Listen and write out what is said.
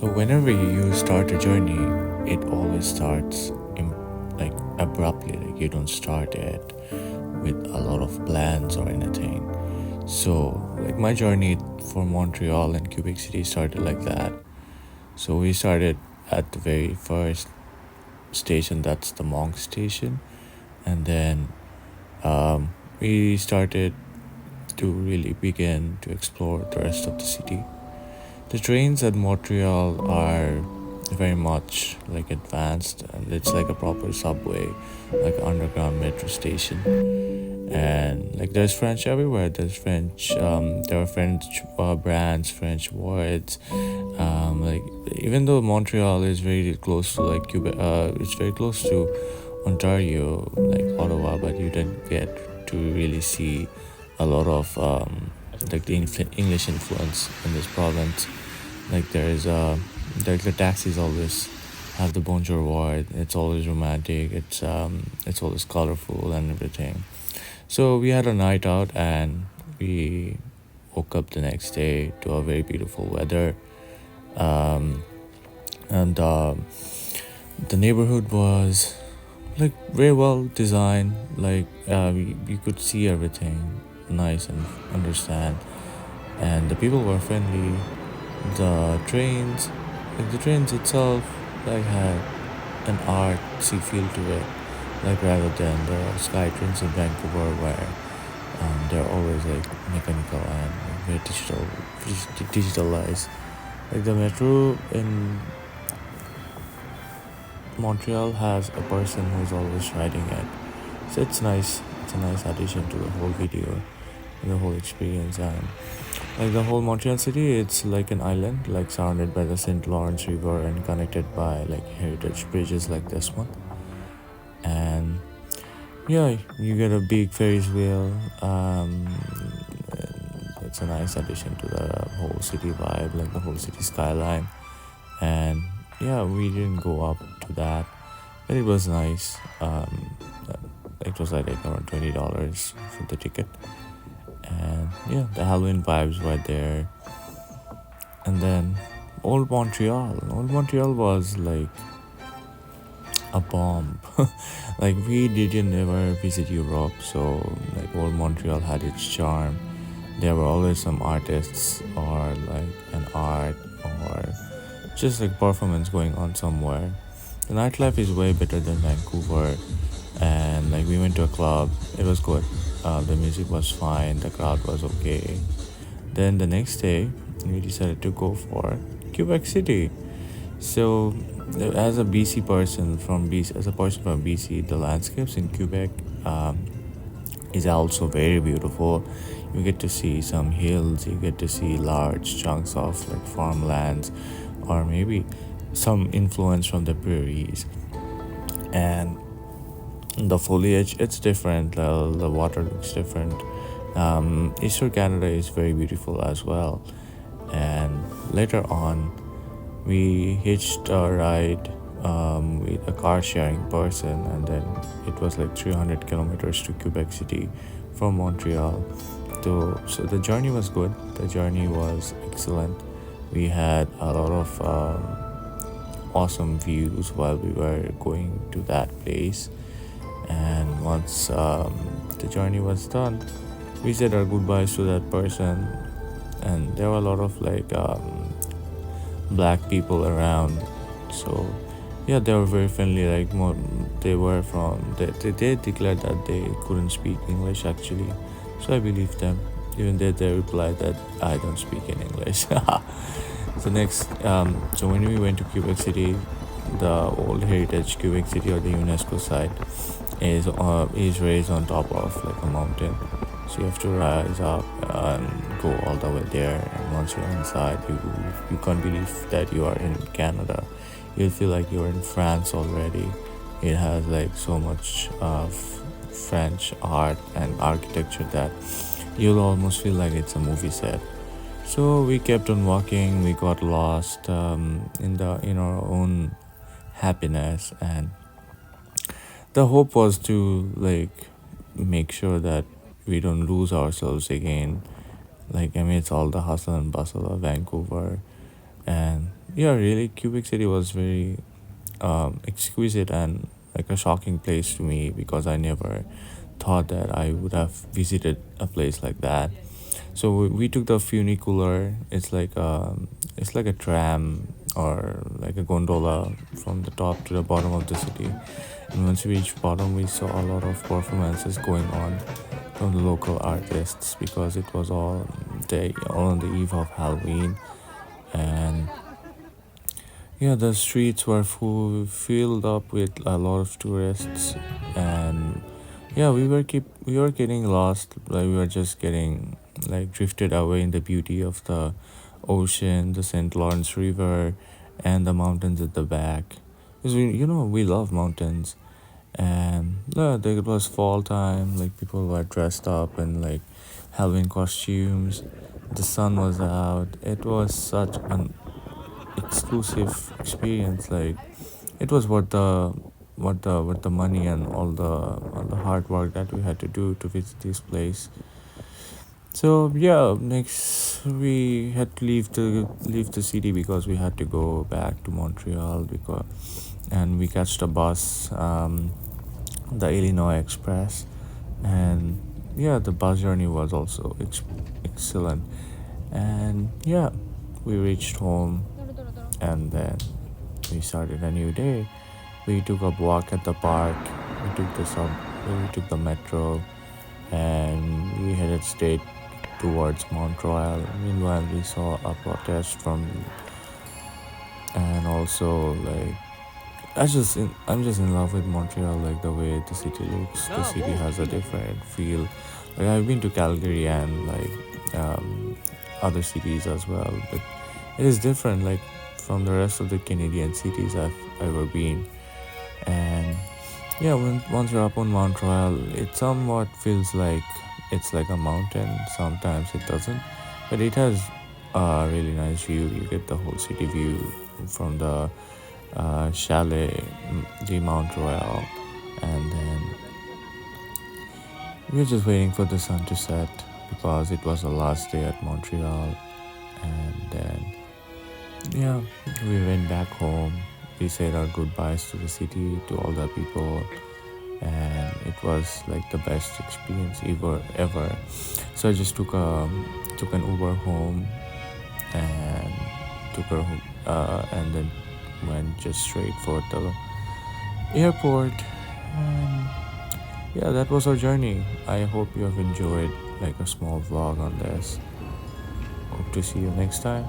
So whenever you start a journey, it always starts like abruptly. Like you don't start it with a lot of plans or anything. So like my journey for Montreal and Quebec City started like that. So we started at the very first station. That's the Monk station, and then we started to really begin to explore the rest of the city. The trains at Montreal are very much like advanced, and it's like a proper subway, like underground metro station. And like there's French everywhere. There's French. There are French brands, French words. Like even though Montreal is very close to like Quebec, it's very close to Ontario, like Ottawa, but you don't get to really see a lot of like the English influence in this province. Like like the taxis always have the bonjour word. It's always romantic. It's always colorful and everything. So we had a night out and we woke up the next day to a very beautiful weather. Um, and the neighborhood was like very well designed. Like you could see everything nice and understand. And the people were friendly. The trains itself, like had an artsy feel to it, like rather than the sky trains in Vancouver where they're always like mechanical and very digitalized. Like the metro in Montreal has a person who's always riding it, so it's nice. It's a nice addition to the whole video, the whole experience. And like the whole Montreal city, it's like an island, like surrounded by the St. Lawrence River and connected by like heritage bridges like this one. And yeah, you get a big Ferris wheel. And it's a nice addition to the whole city vibe, like the whole city skyline. And yeah, we didn't go up to that, but it was nice. It was like around $20 for the ticket, and yeah, the Halloween vibes were there. And then Old Montreal was like a bomb. Like we didn't ever visit Europe, so like Old Montreal had its charm. There were always some artists or like an art or just like performance going on somewhere. The nightlife is way better than Vancouver, and like we went to a club. It was good. The music was fine. The crowd was okay. Then the next day, we decided to go for Quebec City. So, as a BC person from BC, as a person from BC, the landscapes in Quebec is also very beautiful. You get to see some hills. You get to see large chunks of like farmlands, or maybe some influence from the prairies. And the foliage, it's different. The water looks different. Eastern Canada is very beautiful as well. And later on, we hitched a ride with a car sharing person, and then it was like 300 kilometers to Quebec City from Montreal. So the journey was good. The journey was excellent. We had a lot of awesome views while we were going to that place. And once the journey was done, we said our goodbyes to that person. And there were a lot of like black people around. So yeah, they were very friendly. Like more, they were from they declared that they couldn't speak English actually. So I believed them, even though they replied that I don't speak in English. So when we went to Quebec City, the old heritage Quebec City or the UNESCO site is raised on top of like a mountain. So you have to rise up and go all the way there. And once you're inside, you can't believe that you are in Canada. You'll feel like you're in France already. It has like so much of French art and architecture that you'll almost feel like it's a movie set. So we kept on walking. We got lost in our own happiness, and the hope was to like make sure that we don't lose ourselves again. Like amidst all the hustle and bustle of Vancouver, and yeah, really, Cubic City was very exquisite and like a shocking place to me because I never thought that I would have visited a place like that. So we took the funicular. It's like a tram or like a gondola from the top to the bottom of the city. And once we reached bottom, we saw a lot of performances going on from the local artists because it was all on the eve of Halloween. And yeah, the streets were filled up with a lot of tourists, and yeah, we were getting lost. Like we were just getting like drifted away in the beauty of the ocean, the St. Lawrence River, and the mountains at the back. Because we love mountains, and yeah, it was fall time. Like people were dressed up in like Halloween costumes. The sun was out. It was such an exclusive experience. Like it was worth the money and all the hard work that we had to do to visit this place. So yeah, next we had to leave the city because we had to go back to Montreal because and we catched the bus, the Illinois Express, and yeah, the bus journey was also excellent. And yeah, we reached home, and then we started a new day. We took a walk at the park. We took the sub. We took the metro, and we headed straight towards Montreal. Meanwhile, we saw a protest from, and also like I'm just in love with Montreal. Like the way the city looks. The city has a different feel. Like I've been to Calgary and like other cities as well, but it is different. Like from the rest of the Canadian cities I've ever been. And yeah, once you're up on Mount Royal, it somewhat feels like it's like a mountain. Sometimes it doesn't, but it has a really nice view. You get the whole city view from the chalet, the Mount Royal, and then we were just waiting for the sun to set because it was the last day at Montreal, and then yeah, we went back home. We said our goodbyes to the city, to all the people, and it was like the best experience ever. So I just took an Uber home and took her home, and then went just straight for the airport. And yeah, that was our journey. I hope you have enjoyed like a small vlog on this. Hope to see you next time.